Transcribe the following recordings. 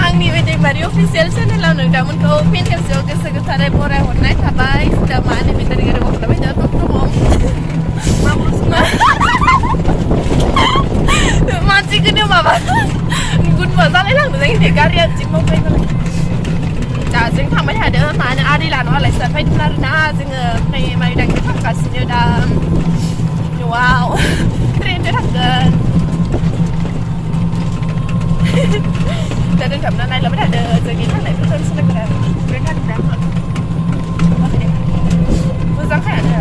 आंनि वेडिं बारि अफिसियेल चेनेलाव नोंथांमोनखौ फिन खेबसेयाव गोसो गोथारै बरायहरनाय थाबाय दा मा होनो बेटारि गारि गंलाबायदों मानसिखौनो माबा गुनबा जालायलांदों जोंनि गारिया जि मावबाय नालाय दा जों थांबाय थादों मा होनो आदै लानो आलासि फैदों आरोना जोङो ओमफ्राय माइदांजों थांगासिनो दा न'आव ट्रेनजों थांगोन दा दोनथाबना नायलाबाय थादों जोंनि थांनायफोरखौ सोलोंग्रा ट्रेन थांग्रा मोजांखायानो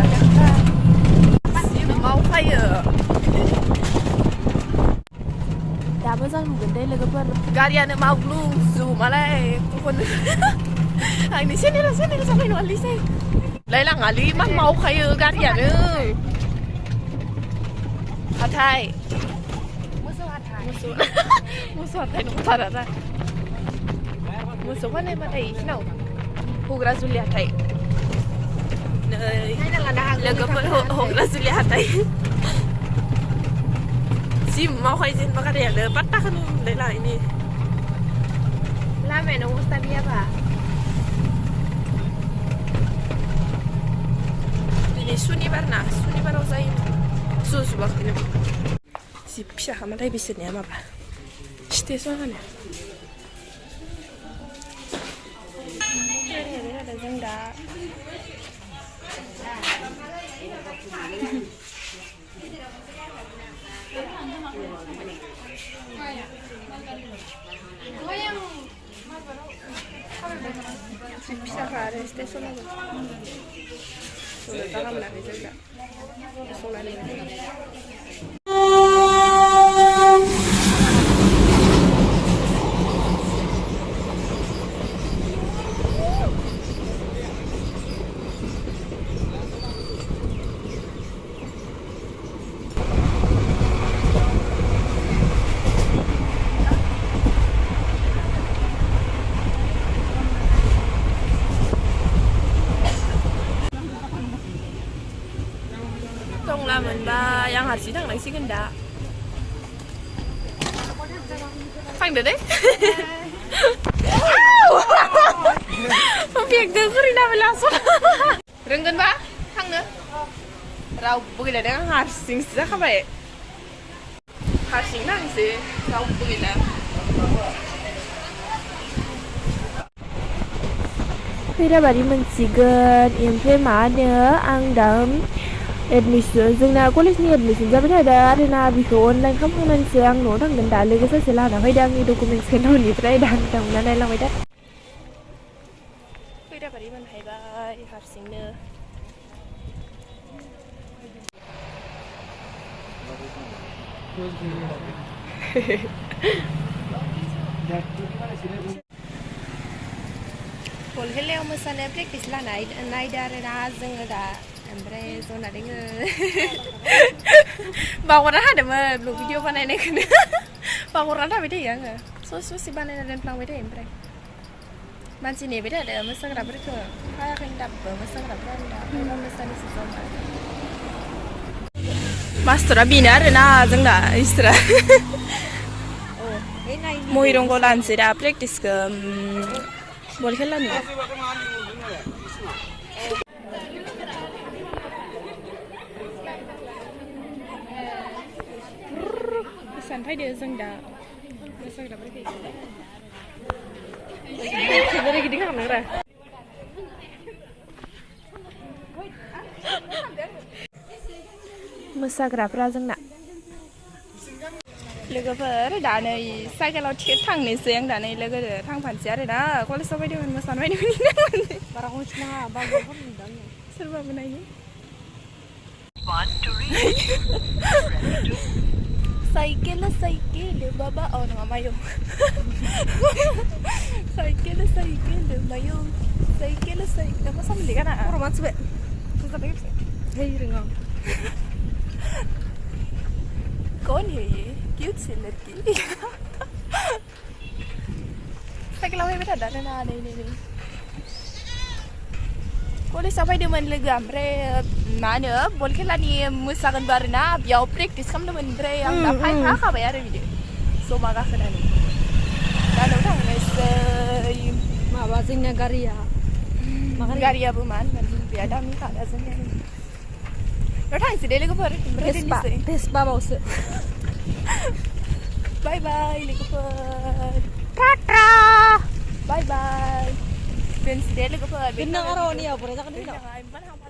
जि मावखायो दा मोजां नुगोन दे लोगोफोर गारियानो मावग्लुंजुमालाय गुबुन आंनि चेनेला जाबाय नङालै लायलाङालै मा मावखायो गारियानो हाथाय मोसौ हाथाय नंथारा दा मोसौ फाननायबाथाय इखिनाव हग्राजुलि हाथाय नै लोगोफोर हग्राजुलि हाथाय जि मावखायो जेनेबा गारियानो पात्ताखौनो मोनलायला इनि लामायानो अबस्था गैयाबा दिनै सुनिबारना सुनिबाराव जायो जुजुबाखैनो जि फिसा खामाथाय बिसोरनिया माबा स्टेसनानो जों दा फिसाखा आरो स्टेसनाव जागा मोनाखै जों दा संनानै टंला मोनबाय आं हारसिं थांनांसिगोन दा थांदो दे फेगदों खुरिना बेलास रोंगोनबा थांनो रावबो गैलादों आं हारसिंसो जाखाबाय हारसिं थांसै रावबो गैला खैराबारि मोनसिगोन ओमफ्राय मा होनो आं दा एडमिसन जोंना कलेजनि एडमिसन जाबाय थादों आरोना बेखौ अनलाइन खालामखांनानैसो आं न'आव थांगोन दा लोगो सासे लाना फैदों आंनि डकुमेन्टसखौ न'निफ्राय दा नोंथांमोना नायलांबाय दा खैराबारि मोनहायबाय हारसिंनो बल खेलायाव मोसानो प्रेक्टिस लानाय नायदो आरोना जोङो दा ओमफ्राय जना दोङो बावगारना हादोंमोन ब्लग भिडिअ बानायनायखौनो बावगारना थाबाय थायो आङो ससे बानायना दोनफ्लांबाय थायो ओमफ्राय मानसि नेबाय थादों मोसाग्राफोरखौ फायाखैनो दाबो मोसाग्राफोरा दा मोसानोसो जमा मास्टरा बेनो आरोना जोंना इसोरा महिरंगाव लानोसै दा प्रेक्टिसखौ बल खेलानि फैदो जों दा मोसाग्राफोरखौ गिदिं खालामनांगौ मोसाग्राफ्रा जोंना लोगोफोर दा नै साइकेलाव टिकेट थांनोसै आं दा नै लोगोजों थांफानोसै आरोना कलेजाव फैदोंमोन मोसानो फैदोंमोन सोरबाबो नायनो साइकेल बाबा oh नङा मायौ साइकेल मायौ साइकेल मा सामोनलै गाना बर' मानसि बे जाबाय हे रोङा कौन है ये क्यूट सी लड़की साइकेलाव फैबाय थादों आरोना नै कलेजाव फैदोंमोन लोगो ओमफ्राय मा होनो बल खेलानि मोसागोनबो आरोना बेयाव प्रेक्टिस खालामदोंमोन ओमफ्राय आं दा फाइनहाखाबाय आरो बिदि Soma गाखोनानै दानो थांनोसै माबा जोंना गारिया गारियाबो मा होनगोन बिराद दामि खादा जोंनिया र' थांसै दे लोगोफोर भेसपा बावसो बाय बाय लोगोफोर टाटा बाय बाय दोनसै दे लोगोफोर बेनों आरो नि आबरे जागोन बेनों